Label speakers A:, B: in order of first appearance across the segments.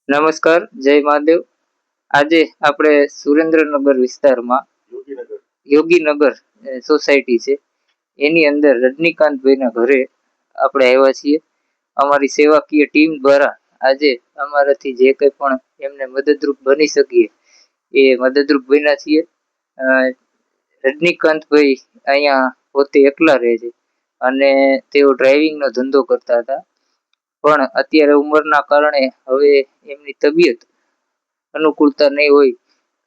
A: નમસ્કાર, જય મહાદેવ. આજે આપણે સુરેન્દ્રનગર વિસ્તારમાં યોગીનગર સોસાયટી છે એની અંદર રજનીકાંતભાઈના ઘરે આપણે આવ્યા છીએ. અમારી સેવાકીય ટીમ દ્વારા આજે અમારાથી જે કંઈ પણ એમને મદદરૂપ બની શકીએ એ મદદરૂપ બન્યા છીએ. અ, રજનીકાંતભાઈ અહીંયા પોતે એકલા રહે છે અને તેઓ ડ્રાઇવિંગનો ધંધો કરતા હતા, પણ અત્યારે ઉંમરના કારણે હવે એમની તબિયત અનુકૂળતા નહીં હોય,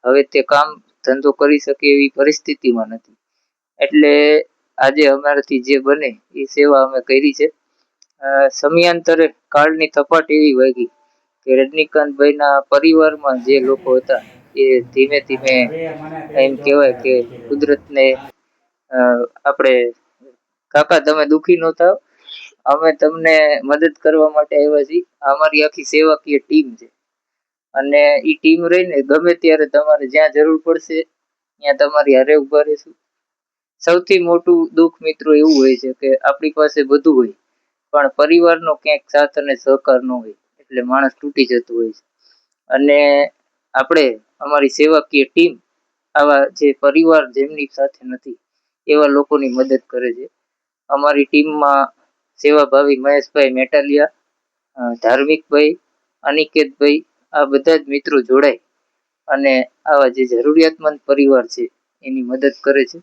A: હવે તે કામ ધંધો કરી શકે એવી પરિસ્થિતિમાં નથી. એટલે આજે અમારાથી જે બને એ સેવા અમે કરી છે. સમયાંતરે કાળની થપાટ એવી વાગી કે રજનીકાંતભાઈના પરિવારમાં જે લોકો હતા એ ધીમે ધીમે એમ કહેવાય કે કુદરતને આપણે કાકા તમે દુઃખી ન થાવ, અમે તમને મદદ કરવા માટે આવ્યા છીએ. અમારી આખી સેવાકીય ટીમ છે અને એ ટીમ રહીને ગમે ત્યારે તમારે જ્યાં જરૂર પડશે ત્યાં તમારી હારે ઉભા રહીશું. સૌથી મોટું દુઃખ મિત્રો એવું હોય છે કે આપણી પાસે બધું હોય પણ પરિવારનો ક્યાંક સાથ અને સહકાર ન હોય એટલે માણસ તૂટી જતું હોય છે. અને આપણે અમારી સેવાકીય ટીમ આવા જે પરિવાર જેમની સાથે નથી એવા લોકોની મદદ કરે છે. અમારી ટીમમાં સેવાભાવી મહેશભાઈ મેટાલિયા, ધાર્મિકભાઈ, અનિકેતભાઈ, આ બધા જ મિત્રો જોડાય અને આવા જે જરૂરિયાતમંદ પરિવાર છે એની મદદ કરે છે.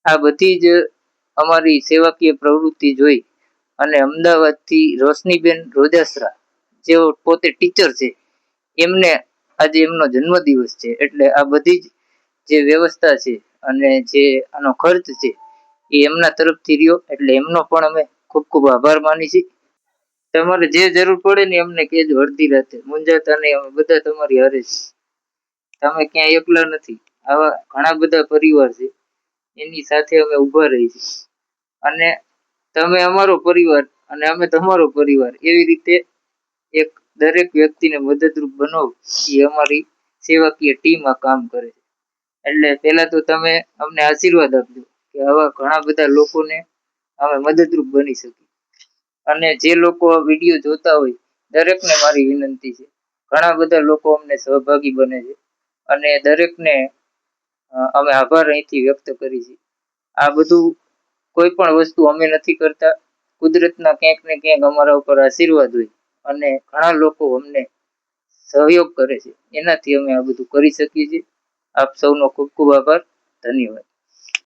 A: આ બધી જ અમારી સેવાકીય પ્રવૃત્તિ જોઈ અને અમદાવાદથી રોશનીબેન રોજાસરા જેઓ પોતે ટીચર છે, એમને આજે એમનો જન્મદિવસ છે એટલે આ બધી જ જે વ્યવસ્થા છે અને જે આનો ખર્ચ છે એ એમના તરફથી રહ્યો, એટલે એમનો પણ અમે ખૂબ ખૂબ આભાર માની છીએ. તમારે જે જરૂર પડે ને અમને કહેજો, અડધી રાતે મૂંઝાતા નહીં, અમે બધા તમારી હારે છે. તમે ક્યાંય એકલા નથી. આવા ઘણા બધા પરિવાર છે એની સાથે અમે ઊભા રહી છીએ અને તમે અમારો પરિવાર અને અમે તમારો પરિવાર એવી રીતે એક દરેક વ્યક્તિને મદદરૂપ બનો એ અમારી સેવાકીય ટીમ આ કામ કરે છે. એટલે પહેલા તો તમે અમને આશીર્વાદ આપજો કે આવા ઘણા બધા લોકોને અમે મદદરૂપ બની શકીએ. અને જે લોકો આ વિડીયો જોતા હોય દરેકને મારી વિનંતી છે, ઘણા બધા લોકો અમને સહભાગી બને છે અને દરેકને અમે આભાર અહીંથી વ્યક્ત કરી છે. આ બધું કોઈ પણ વસ્તુ અમે નથી કરતા, કુદરતના ક્યાંક ને ક્યાંક અમારા ઉપર આશીર્વાદ હોય અને ઘણા લોકો અમને સહયોગ કરે છે, એનાથી અમે આ બધું કરી શકીએ છીએ. આપ સૌનો ખૂબ ખૂબ આભાર, ધન્યવાદ.